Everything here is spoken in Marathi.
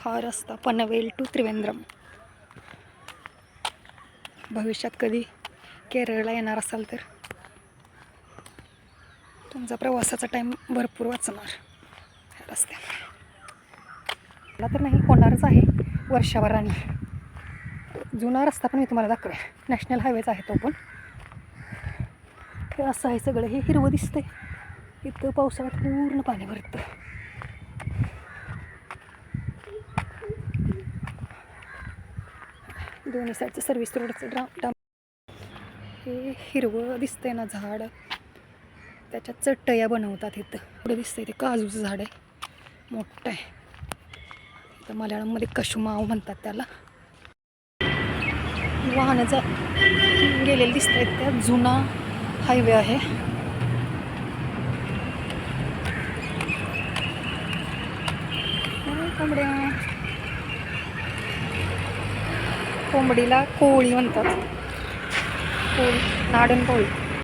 हा रस्ता पनवेल टू त्रिवेंद्रम. भविष्यात कधी केरळला येणार असाल तर तुमचा प्रवासाचा टाईम भरपूर वाचणार ह्या रस्त्यावर. मला तर नाही होणारच आहे वर्षभराने. जुना रस्ता पण मी तुम्हाला दाखवेन. नॅशनल हायवेच आहे तो पण. हे असं आहे सगळं. हे हिरवं दिसतंय. इथं पावसाळ्यात पूर्ण पाणी भरतं. दोन्ही साईडचं सर्व्हिस रोडचं हे हिरवं दिसतंय ना झाड, त्याच्यात चटया बनवतात. इथं पुढे दिसतंय ते काजूचं झाड आहे, मोठं आहे. इथं मल्याळममध्ये कशुमाव म्हणतात त्याला. वाहनं गेलेली दिसत आहेत. त्या जुना हायवे आहे. कोंबडीला कोळी म्हणतात. कोळी, नाडन कोळी.